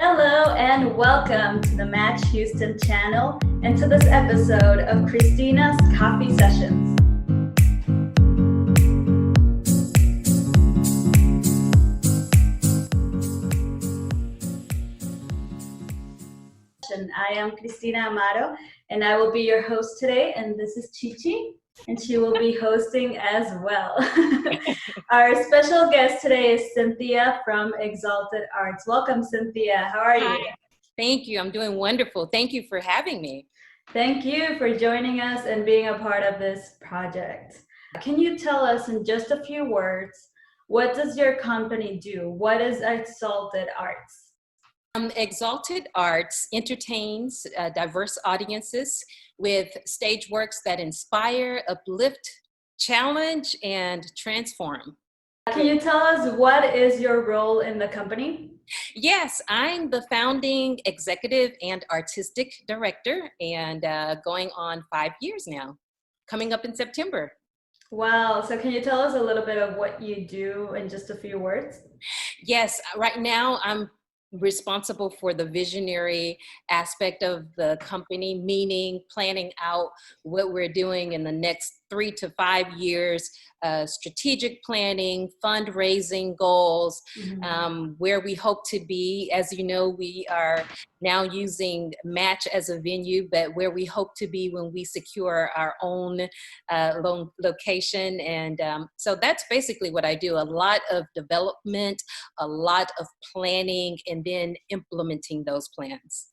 Hello and welcome to the Match Houston channel and to this episode of Cristina's Coffee Sessions. I am Cristina Amaro and I will be your host today, and this is Chichi and she will be hosting as well. Our special guest today is Cynthia from Exalted Arts. Welcome, Cynthia. How are you? Hi. Thank you. I'm doing wonderful. Thank you for having me. Thank you for joining us and being a part of this project. Can you tell us in just a few words, what does your company do? What is Exalted Arts? Exalted Arts entertains diverse audiences with stage works that inspire, uplift, challenge, and transform. Can you tell us what is your role in the company? Yes, I'm the founding executive and artistic director, and going on 5 years now, coming up in September. Wow, so can you tell us a little bit of what you do in just a few words? Yes, right now I'm responsible for the visionary aspect of the company, meaning planning out what we're doing in the next 3 to 5 years, strategic planning, fundraising goals, where we hope to be. As you know, we are now using Match as a venue, but where we hope to be when we secure our own location. And so that's basically what I do. A lot of development, a lot of planning, and then implementing those plans.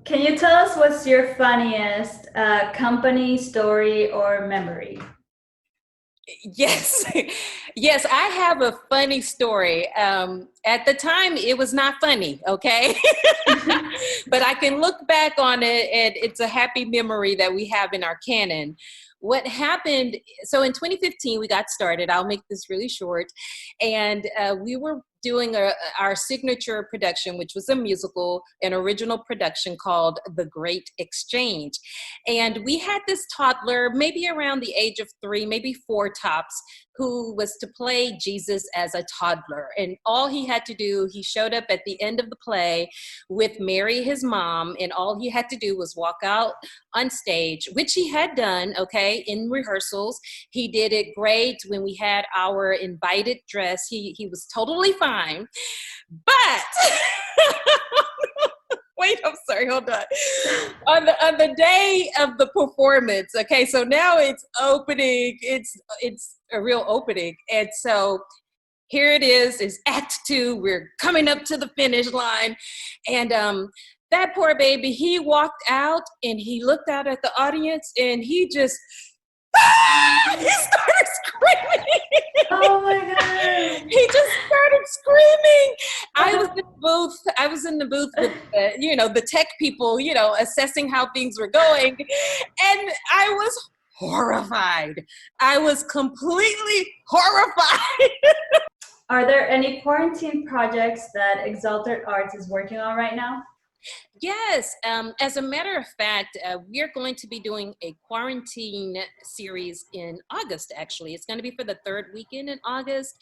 Can you tell us what's your funniest company story or memory? Yes, yes, I have a funny story. At the time, it was not funny, okay? But I can look back on it, and it's a happy memory that we have in our canon. What happened, so in 2015, we got started. I'll make this really short. And we were doing our signature production, which was a musical, an original production called The Great Exchange. And we had this toddler, maybe around the age of 3, maybe 4 tops, who was to play Jesus as a toddler. And all he had to do, he showed up at the end of the play with Mary, his mom, and all he had to do was walk out on stage, which he had done, okay, in rehearsals. He did it great. When we had our invited dress, he was totally fine. But wait, I'm sorry, hold on. On the day of the performance, okay, so now it's opening, it's a real opening. And so here it is Act 2. We're coming up to the finish line. And that poor baby, he walked out and he looked out at the audience and he just, he started screaming. Oh my God. He just started screaming. I was in the booth with the tech people, assessing how things were going. And I was horrified. I was completely horrified. Are there any quarantine projects that Exalted Arts is working on right now? Yes, as a matter of fact, we are going to be doing a quarantine series in August, actually. It's going to be for the 3rd weekend in August.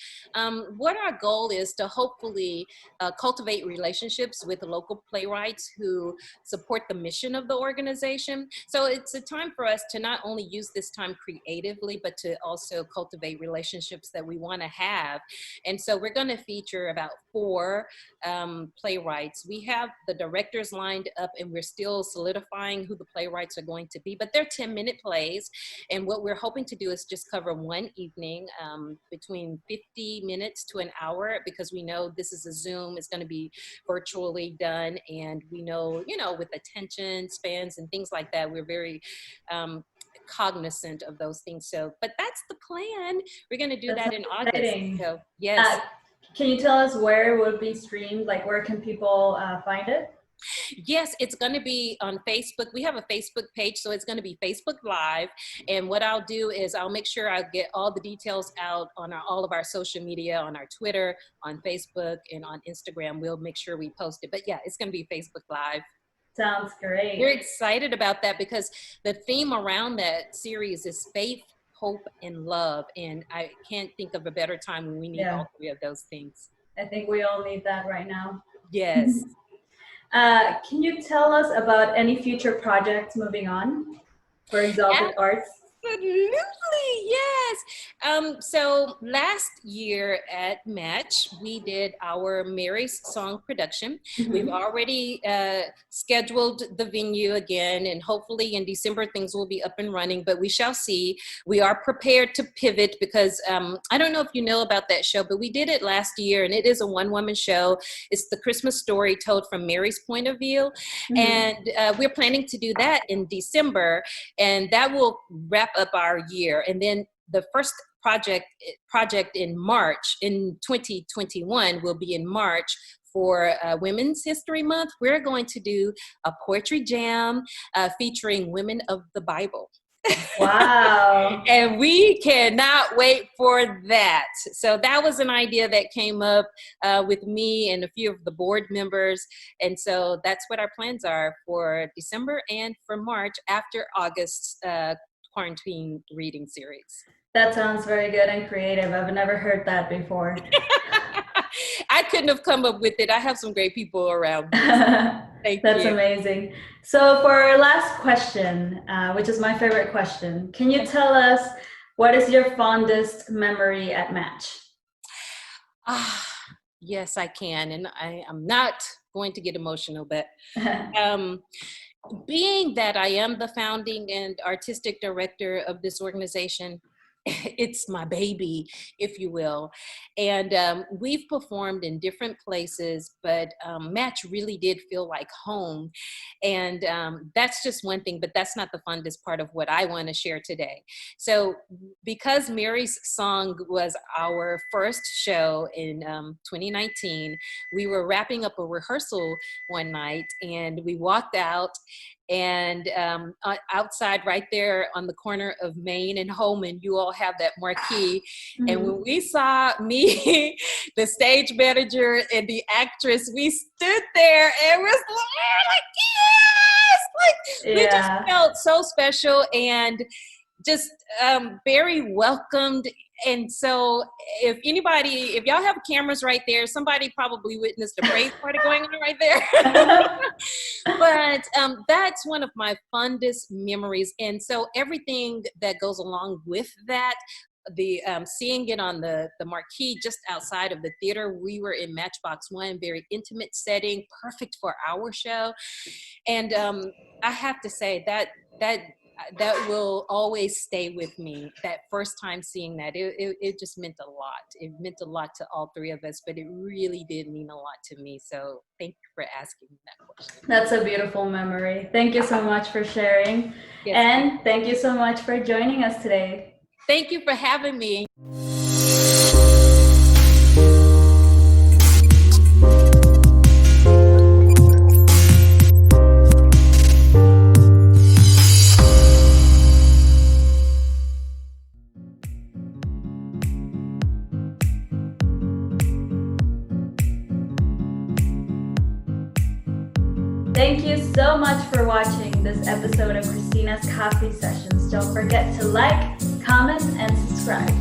What our goal is to hopefully cultivate relationships with local playwrights who support the mission of the organization. So it's a time for us to not only use this time creatively, but to also cultivate relationships that we want to have. And so we're going to feature about 4 playwrights. We have the directors lined up and we're still solidifying who the playwrights are going to be, but they're 10-minute plays. And what we're hoping to do is just cover one evening, between 50 minutes to an hour, because we know this is a Zoom, it's going to be virtually done. And we know, with attention spans and things like that, we're very cognizant of those things. So, but that's the plan. We're going to do that in exciting. August. So, yes. Can you tell us where it will be streamed? Like, where can people find it? Yes, it's going to be on Facebook. We have a Facebook page, so it's going to be Facebook Live. And what I'll do is I'll make sure I get all the details out on all of our social media, on our Twitter, on Facebook, and on Instagram. We'll make sure we post it. But yeah, it's going to be Facebook Live. Sounds great. We're excited about that because the theme around that series is faith, hope, and love. And I can't think of a better time when we need all 3 of those things. I think we all need that right now. Yes. Can you tell us about any future projects moving on for Exalted Arts? Absolutely, yes. So last year at Match, we did our Mary's Song production. We've Mhm. already scheduled the venue again, and hopefully in December things will be up and running, but we shall see. We are prepared to pivot because I don't know if you know about that show, but we did it last year, and it is a one-woman show. It's the Christmas story told from Mary's point of view, Mhm. and we're planning to do that in December, and that will wrap up our year. And then the first project in March in 2021 will be in March for Women's History Month. We're going to do a poetry jam featuring women of the Bible. Wow. And we cannot wait for that. So that was an idea that came up with me and a few of the board members. And so that's what our plans are for December and for March after August's quarantine reading series. That sounds very good and creative. I've never heard that before. I couldn't have come up with it. I have some great people around me. Thank That's you. amazing. So for our last question, which is my favorite question, can you tell us what is your fondest memory at Match? Yes, I can. And I am not going to get emotional, but being that I am the founding and artistic director of this organization, it's my baby, if you will. And we've performed in different places, but Match really did feel like home. And that's just one thing, but that's not the funnest part of what I want to share today. So because Mary's Song was our first show in 2019, we were wrapping up a rehearsal one night and we walked out, and outside right there on the corner of Main and Holman, you all have that marquee. And when we saw me, the stage manager and the actress, we stood there and was like, yes! Like, we just felt so special and just very welcomed. And so if y'all have cameras right there, somebody probably witnessed a praise party going on right there. But that's one of my fondest memories. And so everything that goes along with that, the seeing it on the marquee just outside of the theater, we were in Matchbox One, very intimate setting, perfect for our show. And I have to say that will always stay with me. That first time seeing that, it just meant a lot. It meant a lot to all three of us, but it really did mean a lot to me. So thank you for asking me that question. That's a beautiful memory. Thank you so much for sharing. Yes, and thank you so much for joining us today. Thank you for having me. Thank you so much for watching this episode of Cristina's Coffee Sessions. Don't forget to like, comment, and subscribe.